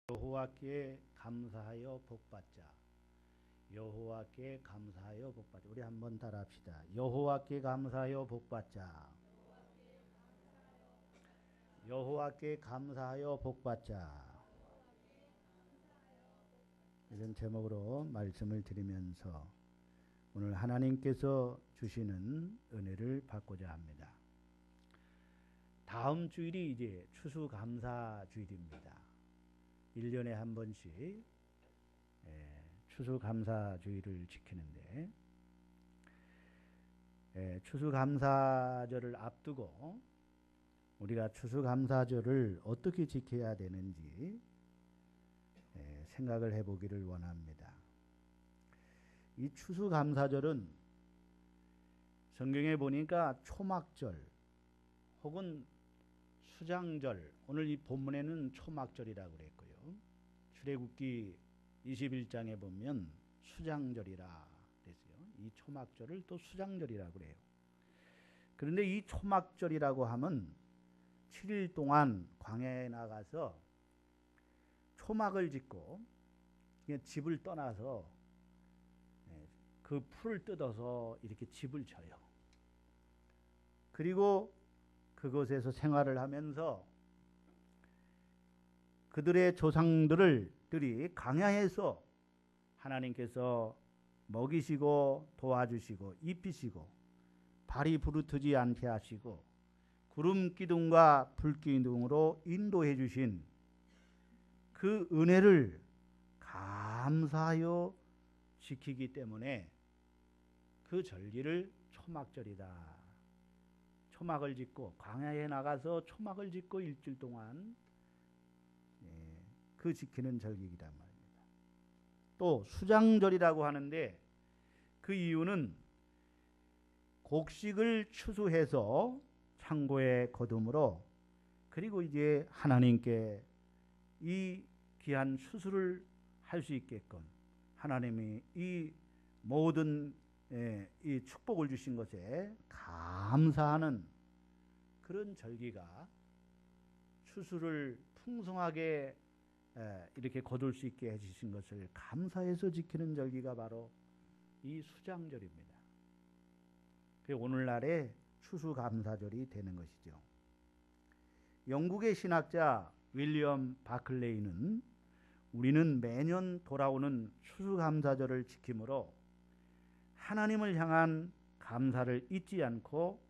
여호와께 감사하여 복받자. 여호와께 감사하여 복받자. 우리 한번 따라합시다. 여호와께 감사하여 복받자. 여호와께 감사하여 복받자. 이런 제목으로 말씀을 드리면서 오늘 하나님께서 주시는 은혜를 받고자 합니다. 다음 주일이 이제 추수감사주일입니다. 1년에 한 번씩 추수감사주일을 지키는데, 추수감사절을 앞두고 우리가 추수감사절을 어떻게 지켜야 되는지 생각을 해보기를 원합니다. 이 추수감사절은 성경에 보니까 초막절 혹은 수장절, 오늘 이 본문에는 초막절이라고 그랬고요. 출애굽기 21장에 보면 수장절이라 그랬어요. 이 초막절을 또 수장절이라고 그래요. 그런데 이 초막절이라고 하면 7일 동안 광야에 나가서 초막을 짓고 그냥 집을 떠나서 그 풀을 뜯어서 이렇게 집을 져요. 그리고 그곳에서 생활을 하면서 그들의 조상들이 광야에서 하나님께서 먹이시고 도와주시고 입히시고 발이 부르트지 않게 하시고 구름 기둥과 불 기둥으로 인도해 주신 그 은혜를 감사하여 지키기 때문에 그 절기를 초막절이다. 초막을 짓고 광야에 나가서 초막을 짓고 일주일 동안 그 지키는 절기이란 말입니다. 또 수장절이라고 하는데 그 이유는 곡식을 추수해서 창고에 거둠으로, 그리고 이제 하나님께 이 귀한 추수를 할 수 있게끔 하나님이 이 모든 이 축복을 주신 것에 감사하는 그런 절기가, 추수를 풍성하게 이렇게 거둘 수 있게 해주신 것을 감사해서 지키는 절기가 바로 이 수장절입니다. 그래서 오늘날의 추수감사절이 되는 것이죠. 영국의 신학자 윌리엄 바클레이는 우리는 매년 돌아오는 추수감사절을 지킴으로 하나님을 향한 감사를 잊지 않고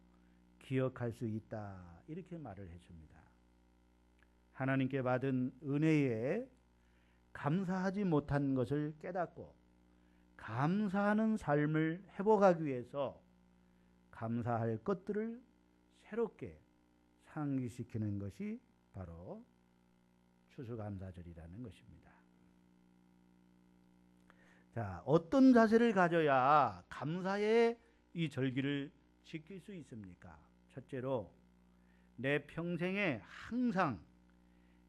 기억할 수 있다, 이렇게 말을 해줍니다. 하나님께 받은 은혜에 감사하지 못한 것을 깨닫고 감사하는 삶을 회복하기 위해서 감사할 것들을 새롭게 상기시키는 것이 바로 추수감사절이라는 것입니다. 자, 어떤 자세를 가져야 감사의 이 절기를 지킬 수 있습니까? 첫째로, 내 평생에 항상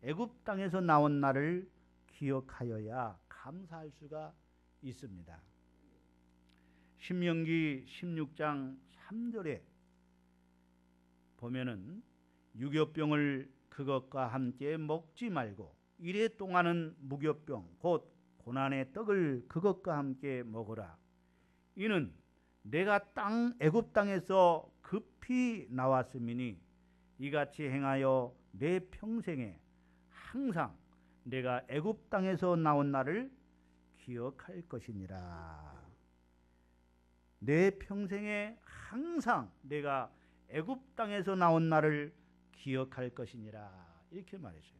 애굽 땅에서 나온 나를 기억하여야 감사할 수가 있습니다. 신명기 16장 3절에 보면은 유교병을 그것과 함께 먹지 말고 이래 동안은 무교병 곧 고난의 떡을 그것과 함께 먹으라. 이는 내가 애굽 땅에서 급히 나왔음이니 이같이 행하여 내 평생에 항상 내가 애굽 땅에서 나온 나를 기억할 것이니라. 내 평생에 항상 내가 애굽 땅에서 나온 나를 기억할 것이니라, 이렇게 말했어요.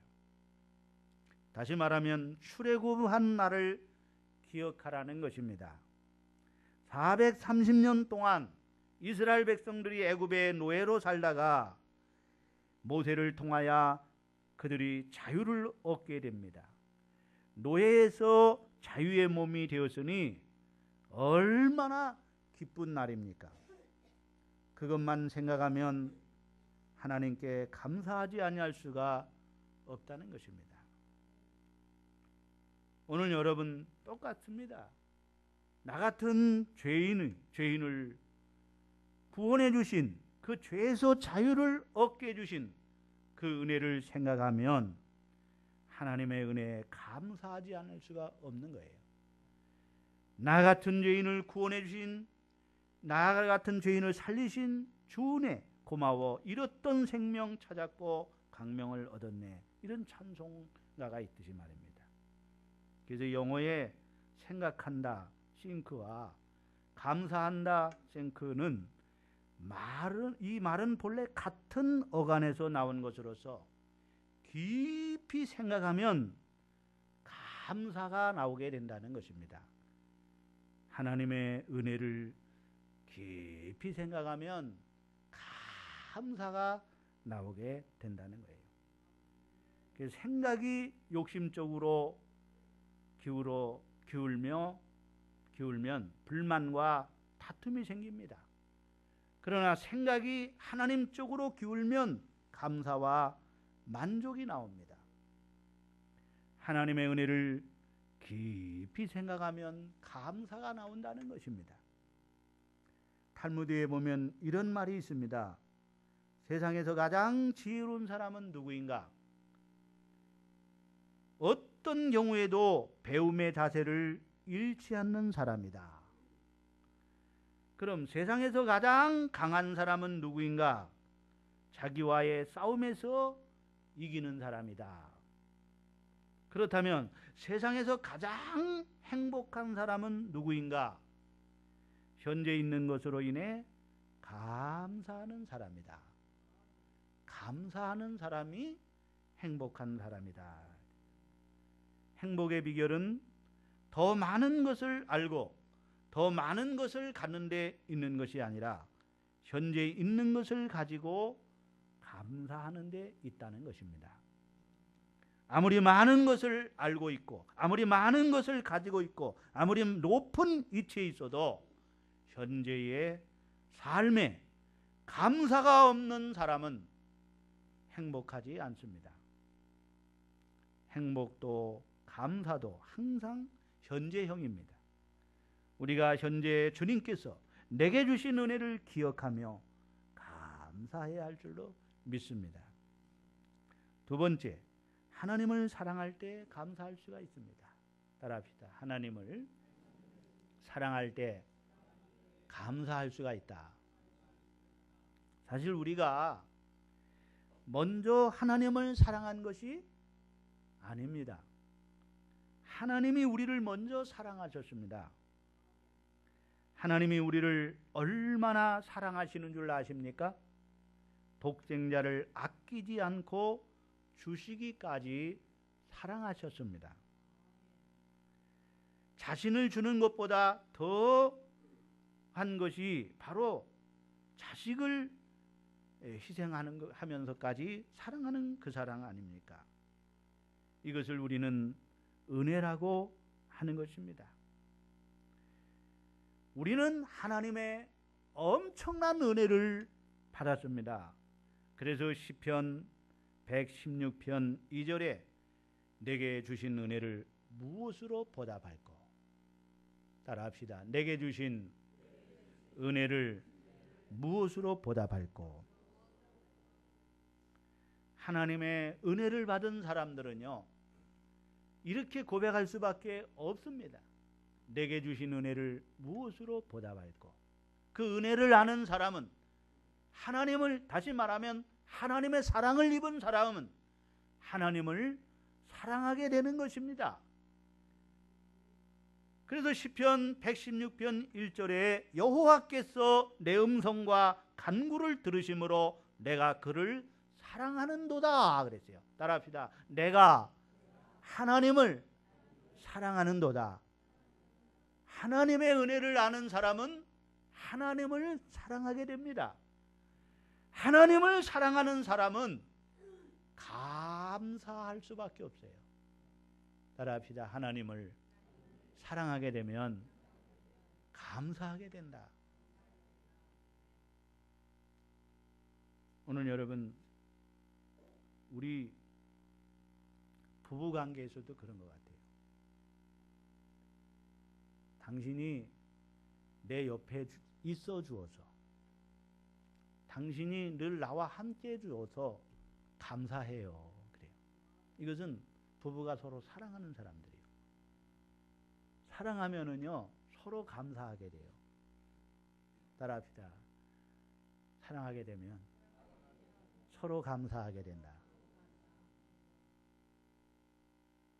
다시 말하면 출애굽한 나를 기억하라는 것입니다. 430년 동안 이스라엘 백성들이 애굽의 노예로 살다가 모세를 통하여 그들이 자유를 얻게 됩니다. 노예에서 자유의 몸이 되었으니 얼마나 기쁜 날입니까? 그것만 생각하면 하나님께 감사하지 아니할 수가 없다는 것입니다. 오늘 여러분 똑같습니다. 나 같은 죄인을 구원해 주신, 그 죄에서 자유를 얻게 해주신 그 은혜를 생각하면 하나님의 은혜에 감사하지 않을 수가 없는 거예요. 나 같은 죄인을 구원해 주신, 나 같은 죄인을 살리신 주 은혜 고마워, 잃었던 생명 찾았고 강명을 얻었네, 이런 찬송가가 있듯이 말입니다. 그래서 영어에 생각한다 싱크와 감사한다 생크는 이 말은 본래 같은 어간에서 나온 것으로서 깊이 생각하면 감사가 나오게 된다는 것입니다. 하나님의 은혜를 깊이 생각하면 감사가 나오게 된다는 거예요. 그래서 생각이 욕심적으로 기울면 불만과 다툼이 생깁니다. 그러나 생각이 하나님 쪽으로 기울면 감사와 만족이 나옵니다. 하나님의 은혜를 깊이 생각하면 감사가 나온다는 것입니다. 탈무드에 보면 이런 말이 있습니다. 세상에서 가장 지혜로운 사람은 누구인가? 어떤 경우에도 배움의 자세를 잃지 않는 사람이다. 그럼 세상에서 가장 강한 사람은 누구인가? 자기와의 싸움에서 이기는 사람이다. 그렇다면 세상에서 가장 행복한 사람은 누구인가? 현재 있는 것으로 인해 감사하는 사람이다. 감사하는 사람이 행복한 사람이다. 행복의 비결은 더 많은 것을 알고 더 많은 것을 갖는 데 있는 것이 아니라 현재 있는 것을 가지고 감사하는 데 있다는 것입니다. 아무리 많은 것을 알고 있고 아무리 많은 것을 가지고 있고 아무리 높은 위치에 있어도 현재의 삶에 감사가 없는 사람은 행복하지 않습니다. 행복도 감사도 항상 현재형입니다. 우리가 현재 주님께서 내게 주신 은혜를 기억하며 감사해야 할 줄로 믿습니다. 두 번째, 하나님을 사랑할 때 감사할 수가 있습니다. 따라합시다. 하나님을 사랑할 때 감사할 수가 있다. 사실 우리가 먼저 하나님을 사랑한 것이 아닙니다. 하나님이 우리를 먼저 사랑하셨습니다. 하나님이 우리를 얼마나 사랑하시는 줄 아십니까? 독생자를 아끼지 않고 주시기까지 사랑하셨습니다. 자신을 주는 것보다 더한 것이 바로 자식을 희생하면서까지 사랑하는 그 사랑 아닙니까? 이것을 우리는 은혜라고 하는 것입니다. 우리는 하나님의 엄청난 은혜를 받았습니다. 그래서 시편 116편 2절에 내게 주신 은혜를 무엇으로 보답할꼬? 따라합시다. 내게 주신 은혜를 무엇으로 보답할꼬? 하나님의 은혜를 받은 사람들은요, 이렇게 고백할 수밖에 없습니다. 내게 주신 은혜를 무엇으로 보답할꼬? 그 은혜를 아는 사람은, 하나님을, 다시 말하면 하나님의 사랑을 입은 사람은 하나님을 사랑하게 되는 것입니다. 그래서 시편 116편 1절에 여호와께서 내 음성과 간구를 들으심으로 내가 그를 사랑하는도다 그랬어요. 따라합시다. 내가 하나님을 사랑하는도다. 하나님의 은혜를 아는 사람은 하나님을 사랑하게 됩니다. 하나님을 사랑하는 사람은 감사할 수밖에 없어요. 따라합시다. 하나님을 사랑하게 되면 감사하게 된다. 오늘 여러분, 우리 부부관계에서도 그런 것 같아요. 당신이 내 옆에 있어 주어서, 당신이 늘 나와 함께 해 주어서 감사해요. 그래요. 이것은 부부가 서로 사랑하는 사람들이에요. 사랑하면은요 서로 감사하게 돼요. 따라합시다. 사랑하게 되면 서로 감사하게 된다.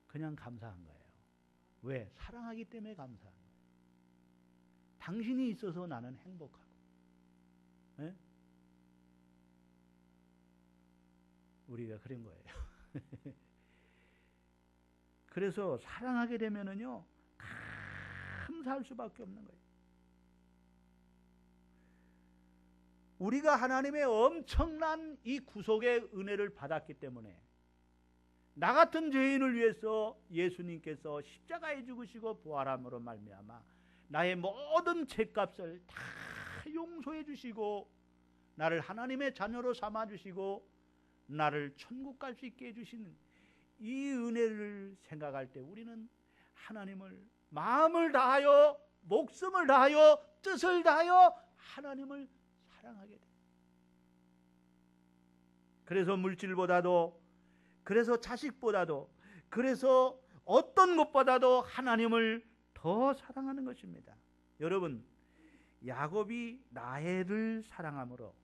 그냥 감사한 거예요. 왜? 사랑하기 때문에 감사한 거예요. 당신이 있어서 나는 행복하고. 네? 우리가 그런 거예요. 그래서 사랑하게 되면은요 감사할 수밖에 없는 거예요. 우리가 하나님의 엄청난 이 구속의 은혜를 받았기 때문에 나 같은 죄인을 위해서 예수님께서 십자가에 죽으시고 부활함으로 말미암아 나의 모든 죄값을 다 용서해 주시고 나를 하나님의 자녀로 삼아 주시고 나를 천국 갈 수 있게 해주시는 이 은혜를 생각할 때 우리는 하나님을 마음을 다하여 목숨을 다하여 뜻을 다하여 하나님을 사랑하게 돼요. 그래서 물질보다도, 그래서 자식보다도, 그래서 어떤 것보다도 하나님을 더 사랑하는 것입니다. 여러분, 야곱이 라헬을 사랑함으로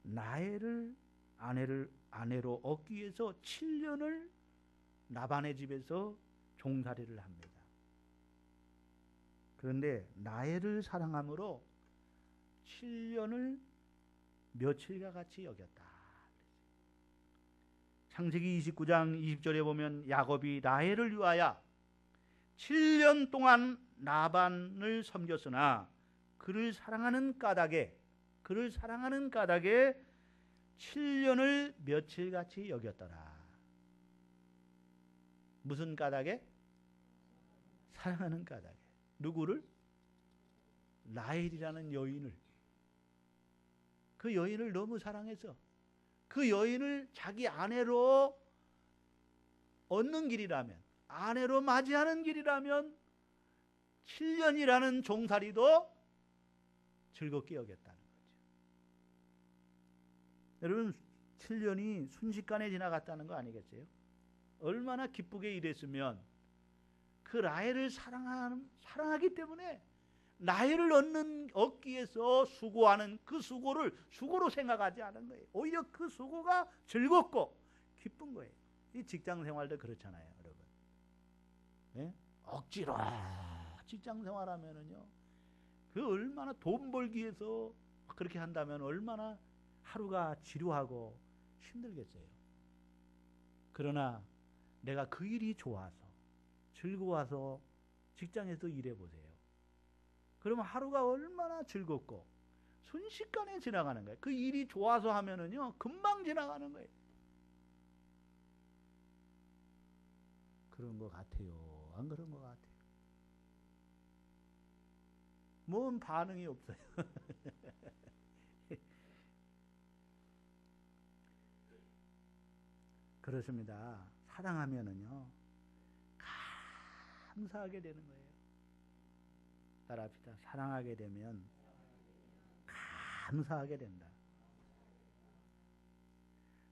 라헬을 아내로 얻기 위해서 7년을 라반의 집에서 종살이를 합니다. 그런데 라헬을 사랑함으로 7년을 며칠과 같이 여겼다. 창세기 29장 20절에 보면 야곱이 라헬을 위하여 7년 동안 라반을 섬겼으나 그를 사랑하는 까닭에 7년을 며칠같이 여겼더라. 무슨 까닭에? 사랑하는 까닭에. 누구를? 라헬이라는 여인을. 그 여인을 너무 사랑해서 그 여인을 자기 아내로 얻는 길이라면, 아내로 맞이하는 길이라면 7년이라는 종살이도 즐겁게 여겼다는 거죠. 여러분, 7년이 순식간에 지나갔다는 거 아니겠어요? 얼마나 기쁘게 일했으면 그 라헬을 사랑하기 때문에 라헬을 얻기 위해서 수고하는 그 수고를 수고로 생각하지 않은 거예요. 오히려 그 수고가 즐겁고 기쁜 거예요. 이 직장 생활도 그렇잖아요, 여러분. 네? 억지로 직장 생활하면은요, 그 얼마나 돈 벌기 위해서 그렇게 한다면 얼마나 하루가 지루하고 힘들겠어요. 그러나 내가 그 일이 좋아서 즐거워서 직장에서 일해보세요. 그러면 하루가 얼마나 즐겁고 순식간에 지나가는 거예요. 그 일이 좋아서 하면은요 금방 지나가는 거예요. 그런 것 같아요. 안 그런 것 같아요? 뭔 반응이 없어요. 그렇습니다. 사랑하면은요 감사하게 되는 거예요. 따라합시다. 사랑하게 되면 감사하게 된다.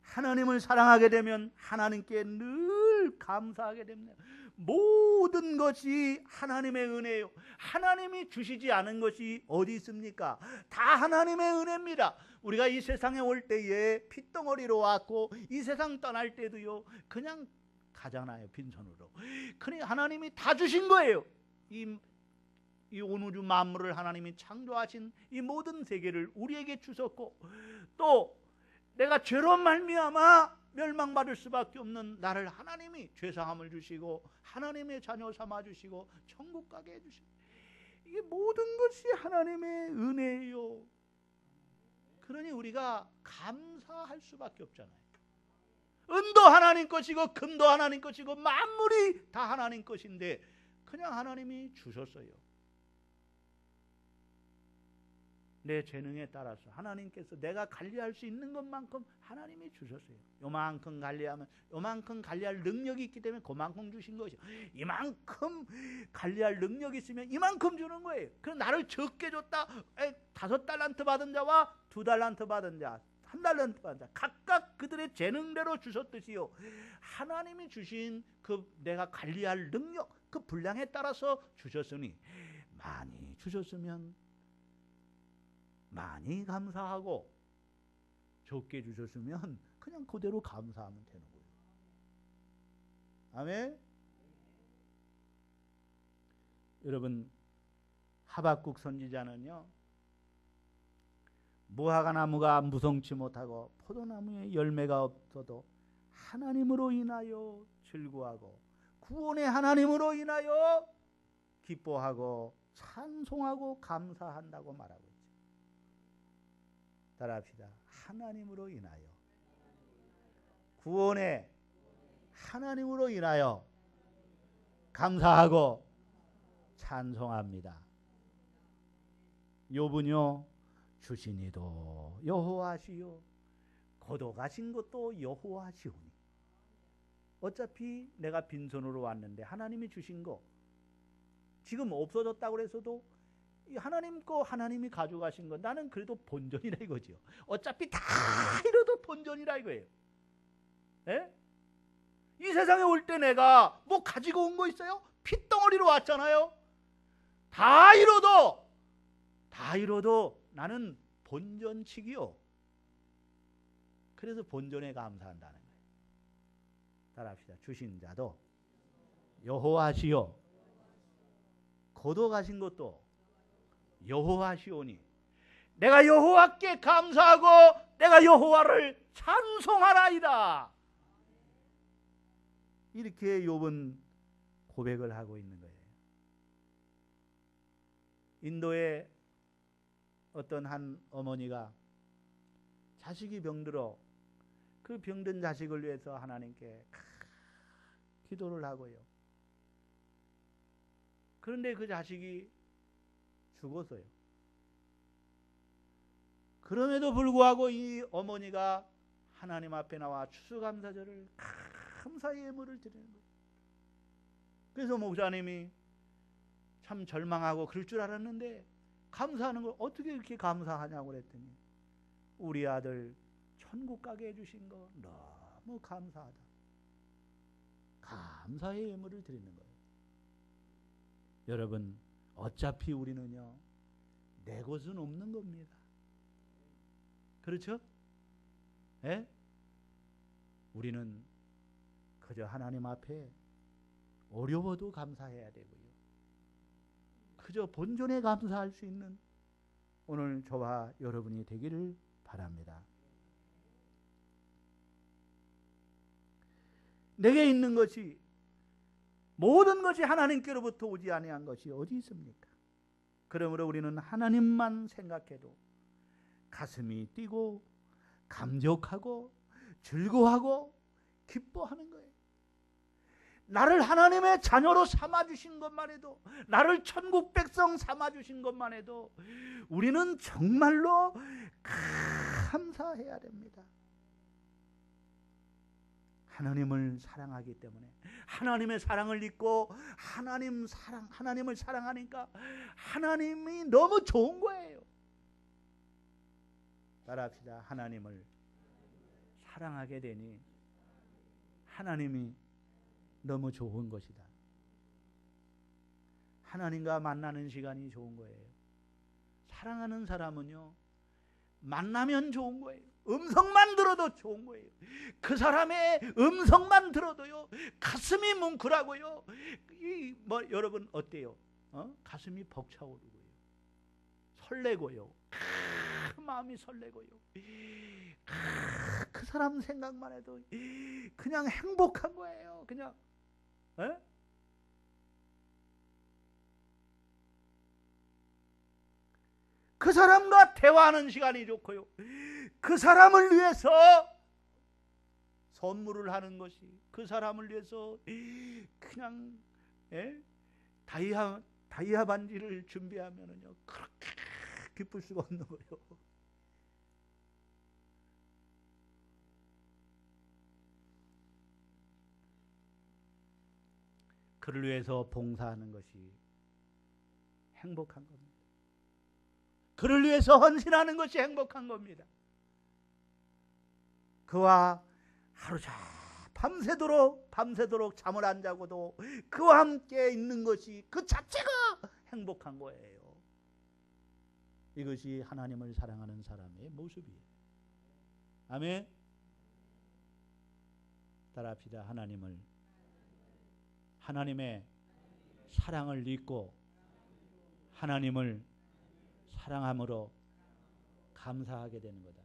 하나님을 사랑하게 되면 하나님께 늘 감사하게 됩니다. 모든 것이 하나님의 은혜예요. 하나님이 주시지 않은 것이 어디 있습니까? 다 하나님의 은혜입니다. 우리가 이 세상에 올 때에 핏덩어리로 왔고 이 세상 떠날 때도요 그냥 가잖아요, 빈손으로. 그러니 하나님이 다 주신 거예요. 이 온 우주 만물을 하나님이 창조하신 이 모든 세계를 우리에게 주셨고, 또 내가 죄로 말미암아 멸망받을 수밖에 없는 나를 하나님이 죄사함을 주시고 하나님의 자녀 삼아 주시고 천국 가게 해주시고, 이게 모든 것이 하나님의 은혜예요. 그러니 우리가 감사할 수밖에 없잖아요. 은도 하나님 것이고 금도 하나님 것이고 만물이 다 하나님 것인데 그냥 하나님이 주셨어요. 내 재능에 따라서 하나님께서 내가 관리할 수 있는 것만큼 하나님이 주셨어요. 요만큼 관리하면 요만큼 관리할 능력이 있기 때문에 그만큼 주신 것이요. 이만큼 관리할 능력이 있으면 이만큼 주는 거예요. 그럼 나를 적게 줬다. 5달란트 받은 자와 2달란트 받은 자, 한 달란트 한 달, 각각 그들의 재능대로 주셨듯이요. 하나님이 주신 그 내가 관리할 능력, 그 분량에 따라서 주셨으니 많이 주셨으면 많이 감사하고 적게 주셨으면 그냥 그대로 감사하면 되는 거예요. 아멘. 여러분, 하박국 선지자는요, 무화과나무가 무성치 못하고 포도나무에 열매가 없어도 하나님으로 인하여 즐거워하고 구원의 하나님으로 인하여 기뻐하고 찬송하고 감사한다고 말하고 있죠. 따라합시다. 하나님으로 인하여, 구원의 하나님으로 인하여 감사하고 찬송합니다. 욥은요, 주시니도 여호와시요 거둬가신 것도 여호와시오니. 어차피 내가 빈손으로 왔는데 하나님이 주신 거 지금 없어졌다고 해서도 하나님 거 하나님이 가져가신 거 나는 그래도 본전이라 이거죠. 어차피 다 잃어도 본전이라 이거예요. 예? 이 세상에 올 때 내가 뭐 가지고 온 거 있어요? 핏덩어리로 왔잖아요. 다 잃어도 나는 본전치기요. 그래서 본전에 감사한다는 거예요. 따라합시다. 주신 자도 여호와시요 거둬가신 것도 여호와시오니. 내가 여호와께 감사하고 내가 여호와를 찬송하라이다. 이렇게 욥은 고백을 하고 있는 거예요. 인도의 어떤 한 어머니가 자식이 병들어 그 병든 자식을 위해서 하나님께 기도를 하고요. 그런데 그 자식이 죽었어요. 그럼에도 불구하고 이 어머니가 하나님 앞에 나와 추수감사절을 감사의 예물을 드리는 거예요. 그래서 목사님이 참 절망하고 그럴 줄 알았는데 감사하는 걸 어떻게 이렇게 감사하냐고 그랬더니 우리 아들 천국 가게 해주신 거 너무 감사하다. 감사의 예물을 드리는 거예요. 여러분, 어차피 우리는요 내 것은 없는 겁니다. 그렇죠? 예? 우리는 그저 하나님 앞에 어려워도 감사해야 되고요. 그저 본전에 감사할 수 있는 오늘 저와 여러분이 되기를 바랍니다. 내게 있는 것이 모든 것이 하나님께로부터 오지 아니한 것이 어디 있습니까? 그러므로 우리는 하나님만 생각해도 가슴이 뛰고 감격하고 즐거워하고 기뻐하는 거예요. 나를 하나님의 자녀로 삼아주신 것만 해도, 나를 천국 백성 삼아주신 것만 해도 우리는 정말로 감사해야 됩니다. 하나님을 사랑하기 때문에, 하나님의 사랑을 잊고 하나님을 사랑하니까 하나님이 너무 좋은 거예요. 따라합시다. 하나님을 사랑하게 되니 하나님이 너무 좋은 것이다. 하나님과 만나는 시간이 좋은 거예요. 사랑하는 사람은요 만나면 좋은 거예요. 음성만 들어도 좋은 거예요. 그 사람의 음성만 들어도요 가슴이 뭉클하고요. 여러분 어때요? 가슴이 벅차오르고요. 설레고요. 마음이 설레고요. 그 사람 생각만 해도 그냥 행복한 거예요. 그냥. 에? 그 사람과 대화하는 시간이 좋고요. 그 사람을 위해서 선물을 하는 것이, 그 사람을 위해서 그냥 다이아 반지를 준비하면은요 그렇게 기쁠 수가 없는 거예요. 그를 위해서 봉사하는 것이 행복한 겁니다. 그를 위해서 헌신하는 것이 행복한 겁니다. 그와 하루 자 밤새도록 잠을 안 자고도 그와 함께 있는 것이 그 자체가 행복한 거예요. 이것이 하나님을 사랑하는 사람의 모습이에요. 아멘. 따라합시다. 하나님의 사랑을 믿고 하나님을 사랑함으로 감사하게 되는 거다.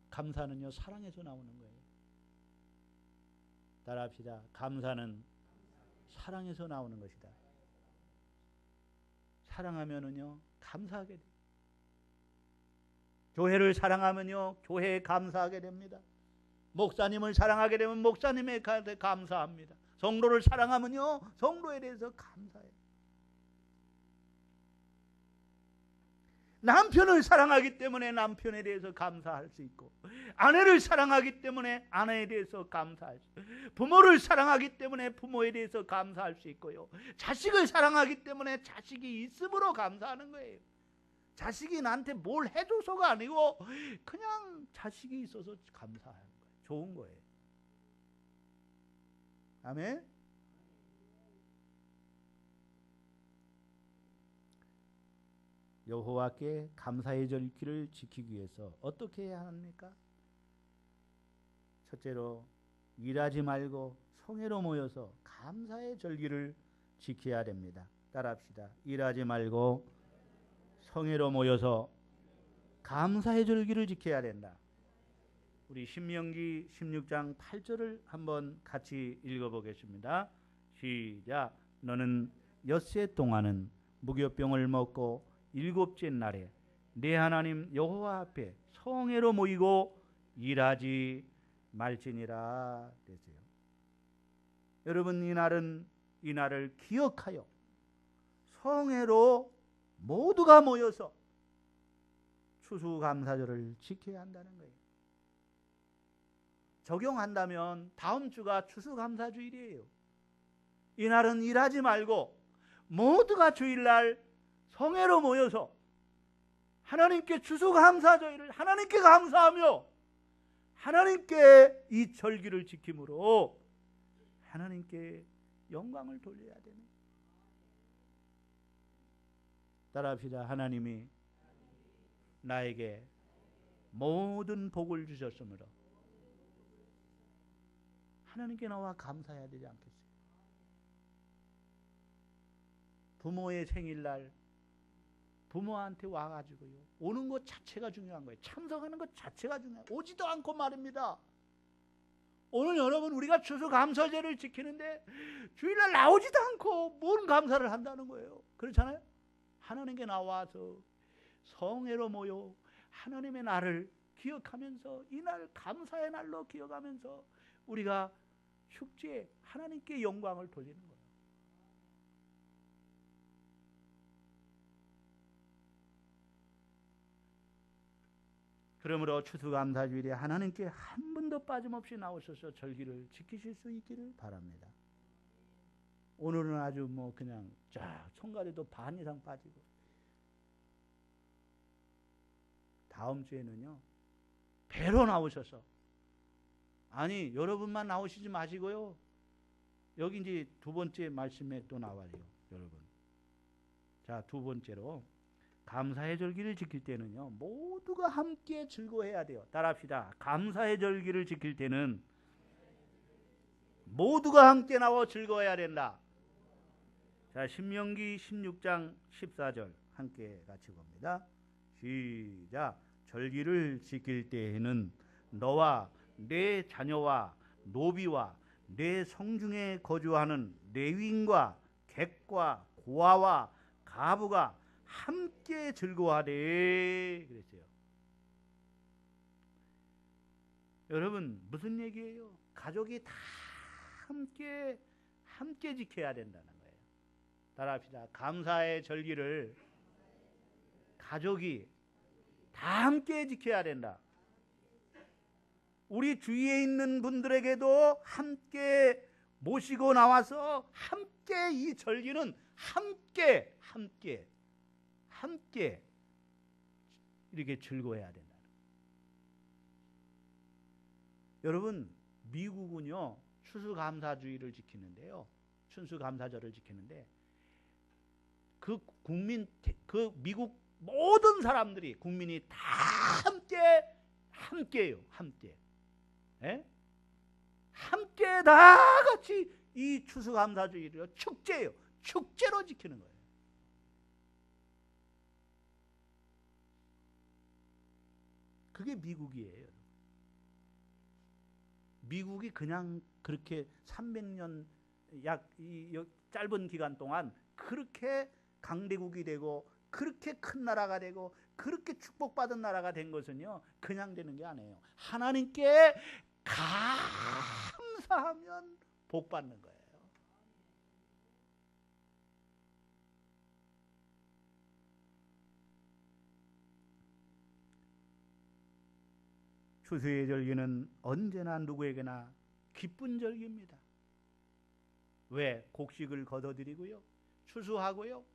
감사는요 사랑에서 나오는 거예요. 따라합시다. 감사는 사랑에서 나오는 것이다. 사랑하면은요 감사하게 돼요. 교회를 사랑하면요 교회에 감사하게 됩니다. 목사님을 사랑하게 되면 목사님에 감사합니다. 성도를 사랑하면요 성도에 대해서 감사해요. 남편을 사랑하기 때문에 남편에 대해서 감사할 수 있고, 아내를 사랑하기 때문에 아내에 대해서 감사할 수 있고, 부모를 사랑하기 때문에 부모에 대해서 감사할 수 있고요, 자식을 사랑하기 때문에 자식이 있음으로 감사하는 거예요. 자식이 나한테 뭘 해줘서가 아니고 그냥 자식이 있어서 감사하는 거예요. 좋은 거예요. 아멘. 여호와께 감사의 절기를 지키기 위해서 어떻게 해야 합니까? 첫째로 일하지 말고 성회로 모여서 감사의 절기를 지켜야 됩니다. 따라합시다. 일하지 말고 성회로 모여서 감사의 절기를 지켜야 된다. 우리 신명기 16장 8절을 한번 같이 읽어보겠습니다. 시작. 너는 엿새 동안은 무교병을 먹고 일곱째 날에 내 하나님 여호와 앞에 성회로 모이고 일하지 말지니라. 되세요. 여러분 이 날을 기억하여 성회로 모두가 모여서 추수감사절을 지켜야 한다는 거예요. 적용한다면 다음 주가 추수감사주일이에요. 이 날은 일하지 말고 모두가 주일날 성회로 모여서 하나님께 추수감사절을 하나님께 감사하며 하나님께 이 절기를 지킴으로 하나님께 영광을 돌려야 되는. 따라합시다. 하나님이 나에게 모든 복을 주셨으므로 하나님께 나와 감사해야 되지 않겠어요? 부모의 생일날 부모한테 와가지고요 오는 것 자체가 중요한 거예요. 참석하는 것 자체가 중요해요. 오지도 않고 말입니다. 오늘 여러분 우리가 추수감사절을 지키는데 주일날 나오지도 않고 뭔 감사를 한다는 거예요. 그렇잖아요. 하나님께 나와서 성회로 모여 하나님의 날을 기억하면서 이 날 감사의 날로 기억하면서 우리가 축제에 하나님께 영광을 돌리는 거예요. 그러므로 추수감사주일에 하나님께 한 번도 빠짐없이 나오셔서 절기를 지키실 수 있기를 바랍니다. 오늘은 아주 그냥 손가락도 반 이상 빠지고, 다음 주에는요 배로 나오셔서, 아니 여러분만 나오시지 마시고요, 여기 이제 두 번째 말씀에 또 나와요. 여러분, 자, 두 번째로 감사의 절기를 지킬 때는요 모두가 함께 즐거워해야 돼요. 따라합시다. 감사의 절기를 지킬 때는 모두가 함께 나와 즐거워해야 된다. 자, 신명기 16장 14절 함께 같이 봅니다. 시작. 절기를 지킬 때에는 너와 내 자녀와 노비와 내 성중에 거주하는 레위인과 객과 고아와 가부가 함께 즐거워하되 그랬어요. 여러분 무슨 얘기예요? 가족이 다 함께 지켜야 된다는 거예요. 따라합시다. 감사의 절기를 가족이 다 함께 지켜야 된다. 우리 주위에 있는 분들에게도 함께 모시고 나와서 함께 이 절기는 함께 이렇게 즐거워해야 된다. 여러분, 미국은요 추수감사주의를 지키는데요, 추수감사절을 지키는데 그 미국 모든 사람들이, 국민이 다 함께해요. 함께. 예? 함께 다 같이 이 추수감사주의를 축제예요. 축제로 지키는 거예요. 그게 미국이에요. 미국이 그냥 그렇게 300년 짧은 기간 동안 그렇게 강대국이 되고 그렇게 큰 나라가 되고 그렇게 축복받은 나라가 된 것은요 그냥 되는 게 아니에요. 하나님께 감사하면 복 받는 거예요. 추수의 절기는 언제나 누구에게나 기쁜 절기입니다. 왜? 곡식을 거둬들이고요, 추수하고요,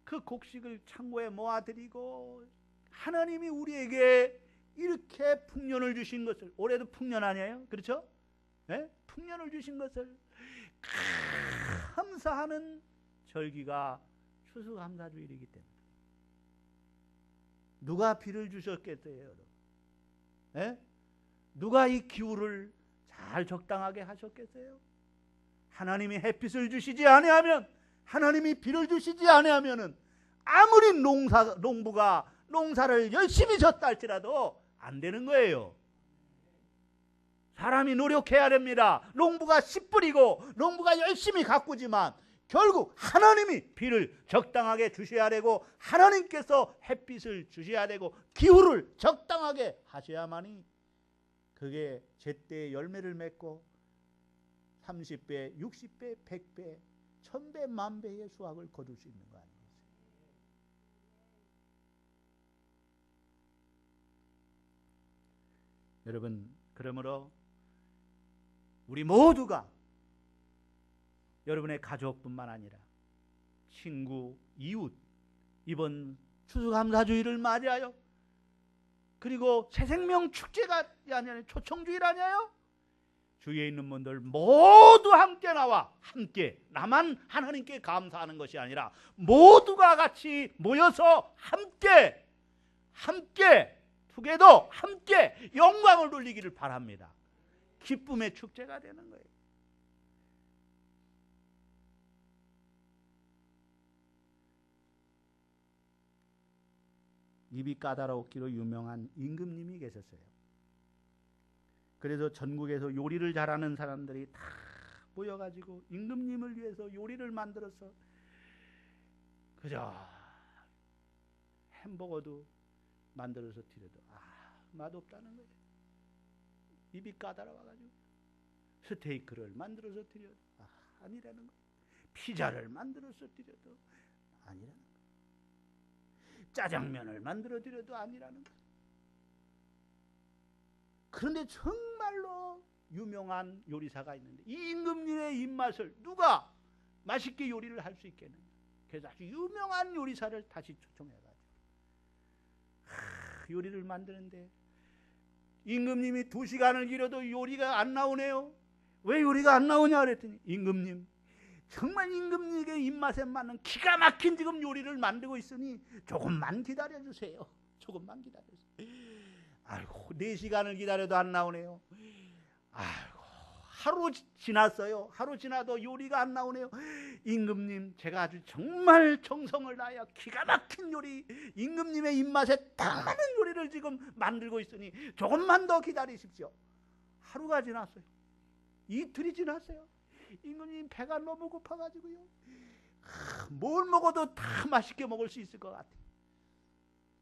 그 곡식을 창고에 모아드리고 하나님이 우리에게 이렇게 풍년을 주신 것을, 올해도 풍년 아니에요? 그렇죠? 네? 풍년을 주신 것을 감사하는 절기가 추수감사주일이기 때문에. 누가 비를 주셨겠어요, 여러분? 네? 누가 이 기후를 잘 적당하게 하셨겠어요? 하나님이 햇빛을 주시지 아니하면, 하나님이 비를 주시지 아니하면은 아무리 농부가 농사를 열심히 졌다 할지라도 안 되는 거예요. 사람이 노력해야 됩니다. 농부가 씨 뿌리고 농부가 열심히 가꾸지만 결국 하나님이 비를 적당하게 주셔야 되고, 하나님께서 햇빛을 주셔야 되고, 기후를 적당하게 하셔야만이 그게 제때 열매를 맺고 30배, 60배, 100배, 1000배, 만배의 수확을 거둘 수 있는 거 아니겠어요? 여러분, 그러므로 우리 모두가, 여러분의 가족뿐만 아니라 친구, 이웃, 이번 추수감사주의를 맞이하여, 그리고 새생명 축제가 아니라 초청주일 아니에요? 주위에 있는 분들 모두 함께 나와, 함께, 나만 하나님께 감사하는 것이 아니라 모두가 같이 모여서 함께 투게더, 함께 영광을 돌리기를 바랍니다. 기쁨의 축제가 되는 거예요. 입이 까다롭기로 유명한 임금님이 계셨어요. 그래서 전국에서 요리를 잘하는 사람들이 다 모여가지고 임금님을 위해서 요리를 만들어서 그저 햄버거도 만들어서 드려도 맛없다는 거예요. 입이 까다로워가지고 스테이크를 만들어서 드려도 아니라는 거예요. 피자를 만들어서 드려도 아니라는 거예요. 짜장면을 만들어 드려도 아니라는 거예요. 그런데 정말로 유명한 요리사가 있는데 이 임금님의 입맛을 누가 맛있게 요리를 할 수 있겠느냐. 그래서 아주 유명한 요리사를 다시 초청해가지고 요리를 만드는데 임금님이 2시간을 기려도 요리가 안 나오네요. 왜 요리가 안 나오냐 그랬더니 임금님, 정말 임금님의 입맛에 맞는 기가 막힌 지금 요리를 만들고 있으니 조금만 기다려주세요. 조금만 기다려주세요. 아이고, 4시간을 기다려도 안 나오네요. 아이고, 하루 지났어요. 하루 지나도 요리가 안 나오네요. 임금님, 제가 아주 정말 정성을 다하여 기가 막힌 요리, 임금님의 입맛에 딱 맞는 요리를 지금 만들고 있으니 조금만 더 기다리십시오. 하루가 지났어요. 이틀이 지났어요. 임금님 배가 너무 고파가지고요, 뭘 먹어도 다 맛있게 먹을 수 있을 것 같아요.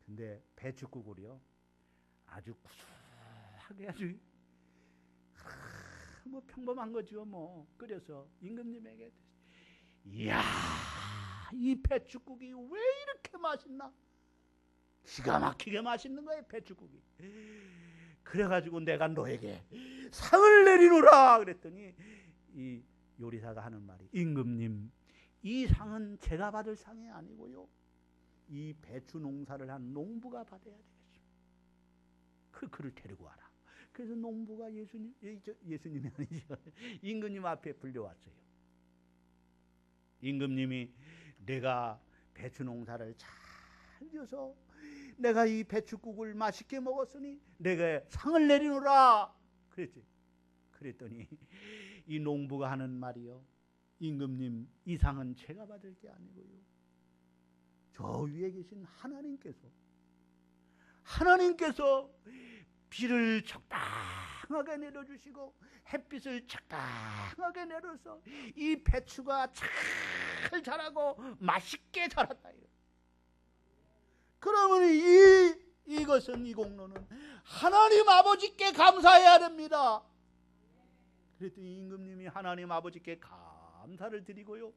근데 배춧국을요 아주 구수하게 아주 뭐 평범한 거죠. 뭐 끓여서 임금님에게, 이야, 이 배춧국이 왜 이렇게 맛있나? 기가 막히게 맛있는 거예요, 배춧국이. 그래가지고 내가 너에게 상을 내리노라 그랬더니 이 요리사가 하는 말이, 임금님, 이 상은 제가 받을 상이 아니고요, 이 배추 농사를 한 농부가 받아야 되겠어. 그를 데리고 와라. 그래서 농부가 예수님이 아니죠. 임금님 앞에 불려왔어요. 임금님이 내가 배추 농사를 잘 지어서 내가 이 배추국을 맛있게 먹었으니 내가 상을 내리노라 그랬지. 그랬더니 이 농부가 하는 말이요, 임금님, 이 상은 제가 받을 게 아니고요, 저 위에 계신 하나님께서 비를 적당하게 내려주시고 햇빛을 적당하게 내려서 이 배추가 잘 자라고 맛있게 자랐다. 그러면 이것은, 이 공로는 하나님 아버지께 감사해야 됩니다. 그랬더니 임금님이 하나님 아버지께 감사를 드리고요,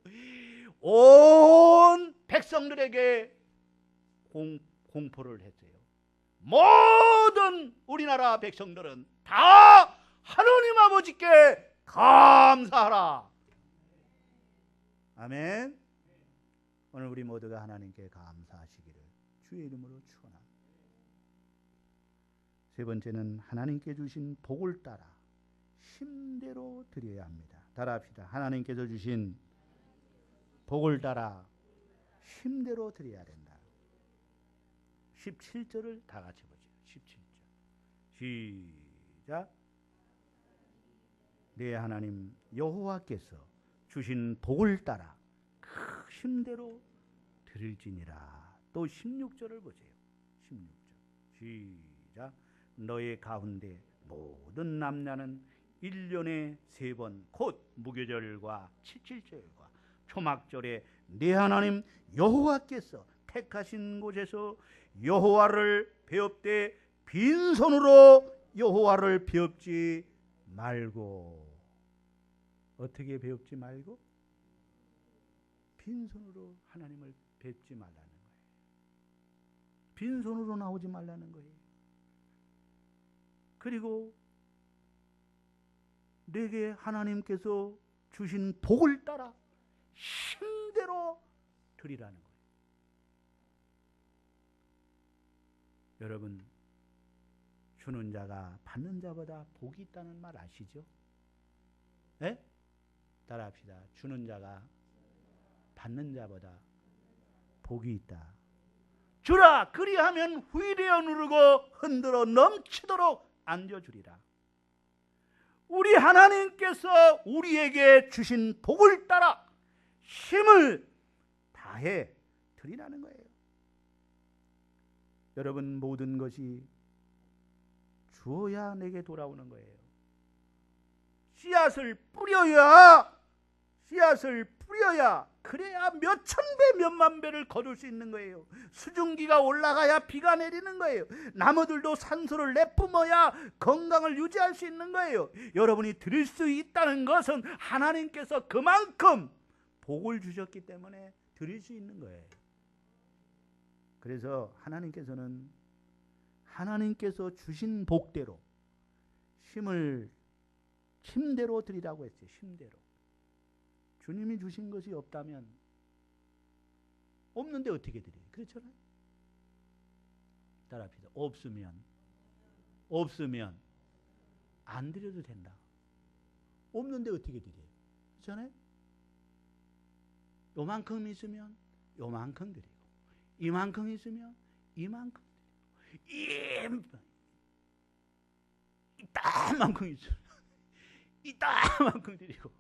온 백성들에게 공포를 했어요. 모든 우리나라 백성들은 다 하나님 아버지께 감사하라. 아멘. 오늘 우리 모두가 하나님께 감사하시기를 주의 이름으로 축원합니다. 세 번째는 하나님께 주신 복을 따라 힘대로 드려야 합니다. 따라합시다. 하나님께서 주신 복을 따라 힘대로 드려야 된다. 17절을 다 같이 보죠. 17절 시작. 네 하나님 여호와께서 주신 복을 따라 그 힘대로 드릴지니라. 또 16절을 보세요. 16절 시작. 너의 가운데 모든 남녀는 1년에 3번 곧 무교절과 칠칠절과 초막절에 네 하나님 여호와께서 택하신 곳에서 여호와를 배웁되 빈손으로 여호와를 배웁지 말고. 어떻게 배웁지 말고? 빈손으로 하나님을 뵙지 말라는 거예요. 빈손으로 나오지 말라는 거예요. 그리고 내게 하나님께서 주신 복을 따라 힘대로 드리라는 거예요. 여러분, 주는 자가 받는 자보다 복이 있다는 말 아시죠? 네? 따라합시다. 주는 자가 받는 자보다 복이 있다. 주라, 그리하면 후일에 누르고 흔들어 넘치도록 안겨주리라. 우리 하나님께서 우리에게 주신 복을 따라 힘을 다해 드리라는 거예요. 여러분, 모든 것이 주어야 내게 돌아오는 거예요. 씨앗을 뿌려야 그래야 몇천 배 몇만 배를 거둘 수 있는 거예요. 수증기가 올라가야 비가 내리는 거예요. 나무들도 산소를 내뿜어야 건강을 유지할 수 있는 거예요. 여러분이 드릴 수 있다는 것은 하나님께서 그만큼 복을 주셨기 때문에 드릴 수 있는 거예요. 그래서 하나님께서는 하나님께서 주신 복대로 힘대로 드리라고 했어요. 힘대로. 주님이 주신 것이 없다면, 없는데 어떻게 드려요? 그렇잖아요. 따라합시다. 없으면 안 드려도 된다. 없는데 어떻게 드려요? 그렇잖아요. 요만큼 있으면 요만큼 드리고, 이만큼 있으면 이만큼 드리고, 이따만큼 있으면 이따만큼 드리고.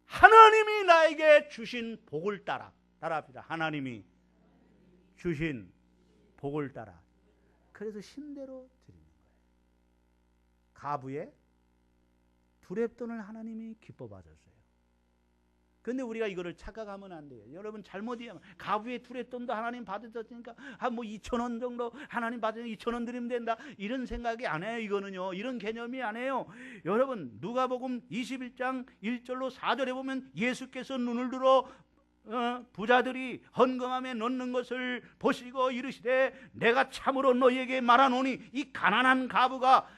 하나님이 나에게 주신 복을 따라합시다. 하나님이 주신 복을 따라. 그래서 힘대로 드리는 거예요. 가부의 두렙돈을 하나님이 기뻐 받았어요. 근데 우리가 이거를 착각하면 안 돼요. 여러분, 잘못 이해하면 가부의 두렙돈도 하나님 받으셨으니까 뭐 2,000원 정도 하나님 받으니까 2,000원 드리면 된다, 이런 생각이 안 해요. 이거는요, 이런 개념이 아니에요. 여러분, 누가복음 21장 1절로 4절에 보면 예수께서 눈을 들어 부자들이 헌금함에 넣는 것을 보시고 이르시되 내가 참으로 너희에게 말하노니 이 가난한 가부가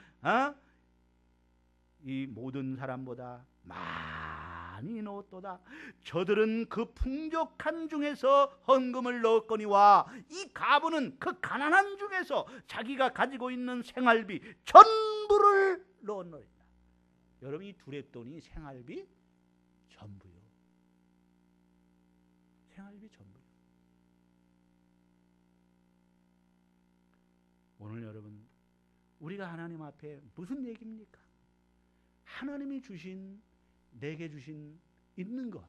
이 모든 사람보다 많은 많이 넣었도다. 저들은 그 풍족한 중에서 헌금을 넣었거니와 이 가부는 그 가난한 중에서 자기가 가지고 있는 생활비 전부를 넣었노라. 여러분, 이 두렙돈이 생활비 전부요. 생활비 전부요. 오늘 여러분, 우리가 하나님 앞에 무슨 얘기입니까? 하나님이 주신, 내게 주신 있는 것,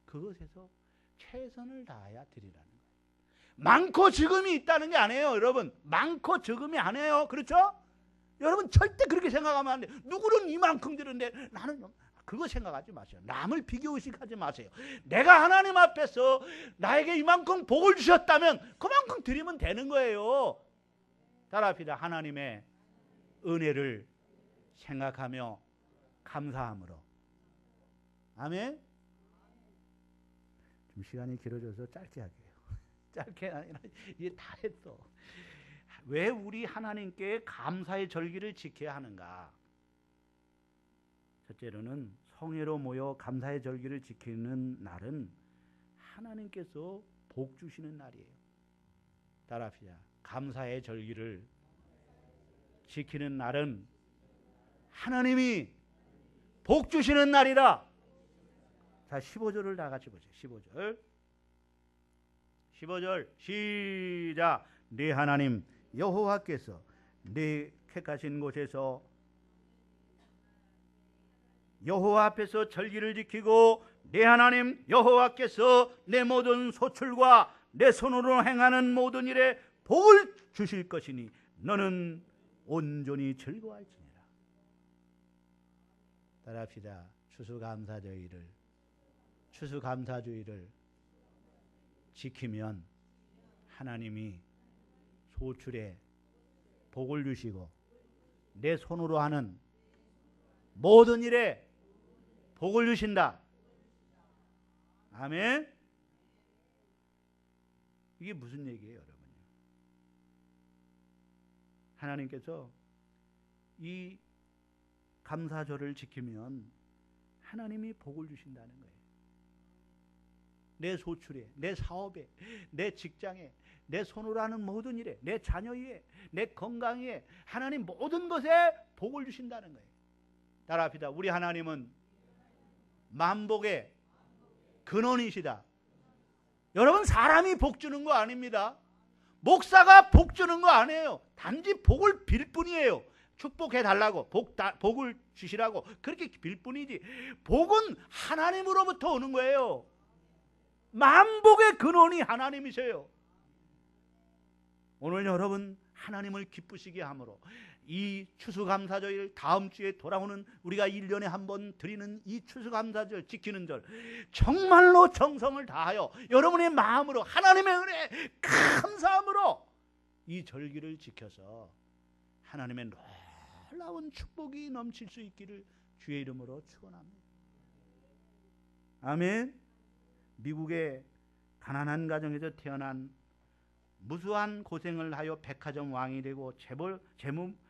그것에서 최선을 다하여 드리라는 거예요. 많고 적음이 있다는 게 아니에요, 여러분. 많고 적음이 아니에요. 그렇죠? 여러분, 절대 그렇게 생각하면 안 돼요. 누구는 이만큼 드는데 나는, 그거 생각하지 마세요. 남을 비교의식하지 마세요. 내가 하나님 앞에서 나에게 이만큼 복을 주셨다면 그만큼 드리면 되는 거예요. 따라합시다. 하나님의 은혜를 생각하며 감사함으로. 아멘. 좀 시간이 길어져서 짧게 할게요. 짧게 아니라 이게 다 했어. 왜 우리 하나님께 감사의 절기를 지켜야 하는가? 첫째로는 성회로 모여 감사의 절기를 지키는 날은 하나님께서 복 주시는 날이에요. 따라합시다. 감사의 절기를 지키는 날은 하나님이 복 주시는 날이라. 자, 15절을 다 같이 보세요. 15절. 15절 시작. 네 하나님 여호와께서 네 택하신 곳에서 여호와 앞에서 절기를 지키고 네 하나님 여호와께서 내 모든 소출과 내 손으로 행하는 모든 일에 복을 주실 것이니 너는 온전히 즐거워할지니라. 따라합시다. 추수감사주의를 지키면 하나님이 소출에 복을 주시고 내 손으로 하는 모든 일에 복을 주신다. 아멘. 이게 무슨 얘기예요, 여러분? 하나님께서 이 감사절을 지키면 하나님이 복을 주신다는 거예요. 내 소출에, 내 사업에, 내 직장에, 내 손으로 하는 모든 일에, 내 자녀에, 내 건강에, 하나님 모든 것에 복을 주신다는 거예요. 따라합시다. 우리 하나님은 만복의 근원이시다. 여러분, 사람이 복 주는 거 아닙니다. 목사가 복 주는 거 아니에요. 단지 복을 빌 뿐이에요. 축복해 달라고, 복을 주시라고 그렇게 빌 뿐이지, 복은 하나님으로부터 오는 거예요. 만복의 근원이 하나님이세요. 오늘 여러분, 하나님을 기쁘시게 함으로 이 추수감사절, 다음 주에 돌아오는 우리가 1년에 한 번 드리는 이 추수감사절 지키는 절, 정말로 정성을 다하여 여러분의 마음으로 하나님의 은혜 감사함으로 이 절기를 지켜서 하나님의 놀라운 축복이 넘칠 수 있기를 주의 이름으로 축원합니다. 아멘. 미국의 가난한 가정에서 태어난 무수한 고생을 하여 백화점 왕이 되고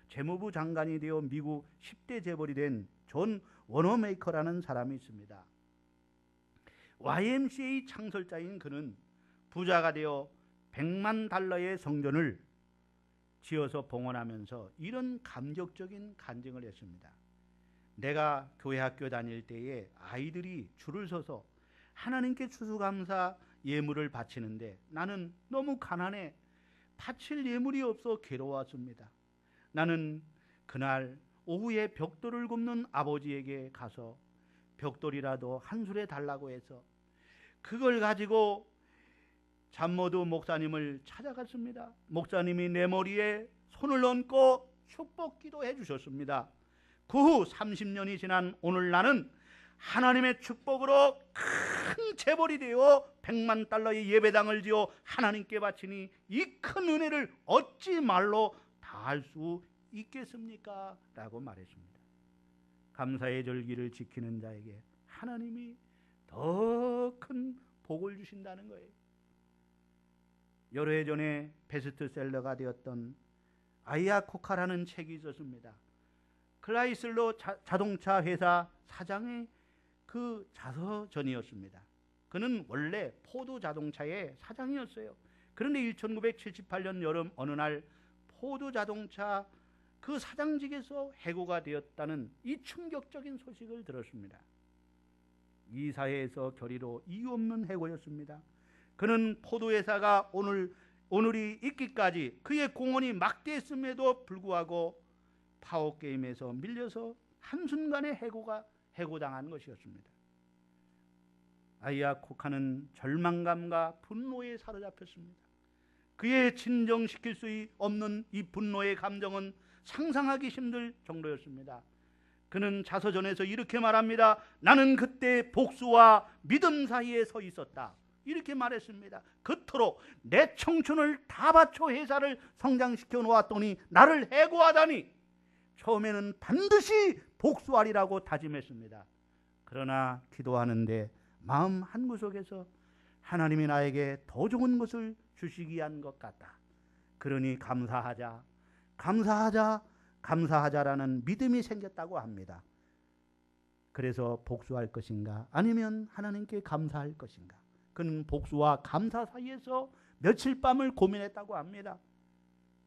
재무부 장관이 되어 미국 10대 재벌이 된 존 워너메이커라는 사람이 있습니다. YMCA 창설자인 그는 부자가 되어 $100만 성전을 지어서 봉헌하면서 이런 감격적인 간증을 했습니다. 내가 교회 학교 다닐 때에 아이들이 줄을 서서 하나님께 추수감사 예물을 바치는데 나는 너무 가난해 바칠 예물이 없어 괴로웠습니다. 나는 그날 오후에 벽돌을 굽는 아버지에게 가서 벽돌이라도 한 수레 달라고 해서 그걸 가지고 잠모두 목사님을 찾아갔습니다. 목사님이 내 머리에 손을 얹고 축복 기도해 주셨습니다. 그 후 30년이 지난 오늘 나는 하나님의 축복으로 큰 재벌이 되어 $100만 예배당을 지어 하나님께 바치니 이 큰 은혜를 어찌 말로 다할 수 있겠습니까? 라고 말했습니다. 감사의 절기를 지키는 자에게 하나님이 더 큰 복을 주신다는 거예요. 여러 해 전에 베스트셀러가 되었던 아이아코카라는 책이 있었습니다. 클라이슬러 자동차 회사 사장의 그 자서전이었습니다. 그는 원래 포도 자동차의 사장이었어요. 그런데 1978년 여름 어느 날 포도 자동차 그 사장직에서 해고가 되었다는 이 충격적인 소식을 들었습니다. 이 사회에서 결의로 이유 없는 해고였습니다. 그는 포도회사가 오늘이 있기까지 그의 공헌이 막대했음에도 불구하고 파워게임에서 밀려서 한순간에 해고당한 것이었습니다. 아이야 코카는 절망감과 분노에 사로잡혔습니다. 그의 진정시킬 수 없는 이 분노의 감정은 상상하기 힘들 정도였습니다. 그는 자서전에서 이렇게 말합니다. 나는 그때 복수와 믿음 사이에 서 있었다. 이렇게 말했습니다. 그토록 내 청춘을 다 바쳐 회사를 성장시켜 놓았더니 나를 해고하다니. 처음에는 반드시 복수하리라고 다짐했습니다. 그러나 기도하는데 마음 한구석에서 하나님이 나에게 더 좋은 것을 주시기 위한 것 같다. 그러니 감사하자라는 믿음이 생겼다고 합니다. 그래서 복수할 것인가 아니면 하나님께 감사할 것인가. 그는 복수와 감사 사이에서 며칠 밤을 고민했다고 합니다.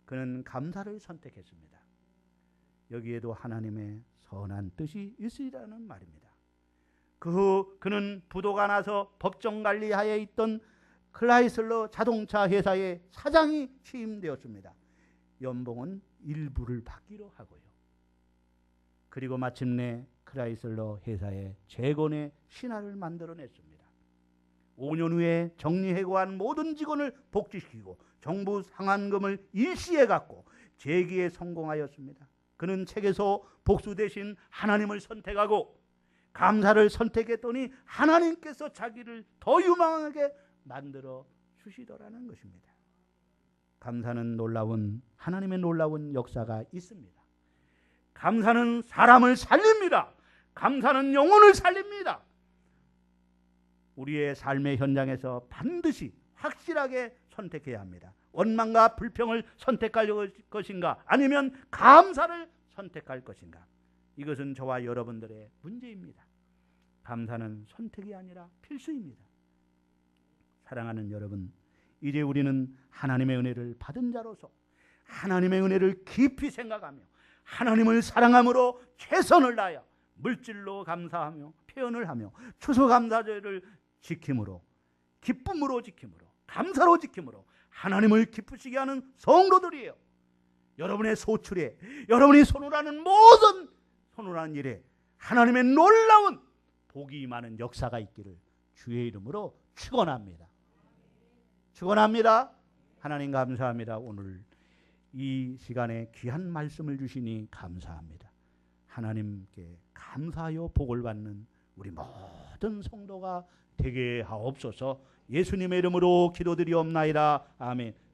그는 감사를 선택했습니다. 여기에도 하나님의 선한 뜻이 있으리라는 말입니다. 그 후 그는 부도가 나서 법정관리하에 있던 클라이슬러 자동차 회사의 사장이 취임되었습니다. 연봉은 일부를 받기로 하고요. 그리고 마침내 클라이슬러 회사의 재건의 신화를 만들어냈습니다. 5년 후에 정리해고한 모든 직원을 복직시키고 정부 상환금을 일시에 갚고 재기에 성공하였습니다. 그는 책에서 복수 대신 하나님을 선택하고 감사를 선택했더니 하나님께서 자기를 더 유망하게 만들어 주시더라는 것입니다. 감사는 하나님의 놀라운 역사가 있습니다. 감사는 사람을 살립니다. 감사는 영혼을 살립니다. 우리의 삶의 현장에서 반드시 확실하게 선택해야 합니다. 원망과 불평을 선택할 것인가 아니면 감사를 선택할 것인가. 이것은 저와 여러분들의 문제입니다. 감사는 선택이 아니라 필수입니다. 사랑하는 여러분, 이제 우리는 하나님의 은혜를 받은 자로서 하나님의 은혜를 깊이 생각하며 하나님을 사랑함으로 최선을 다하여 물질로 감사하며 표현을 하며 추수감사절을 지킴으로 기쁨으로 지킴으로 감사로 지킴으로 하나님을 기쁘시게 하는 성도들이에요. 여러분의 소출에 여러분이 손으로하는 모든 손으로하는 일에 하나님의 놀라운 복이 많은 역사가 있기를 주의 이름으로 축원합니다. 축원합니다. 하나님 감사합니다. 오늘 이 시간에 귀한 말씀을 주시니 감사합니다. 하나님께 감사하여 복을 받는 우리 모든 성도가 되게 하옵소서. 예수님의 이름으로 기도드리옵나이다. 아멘.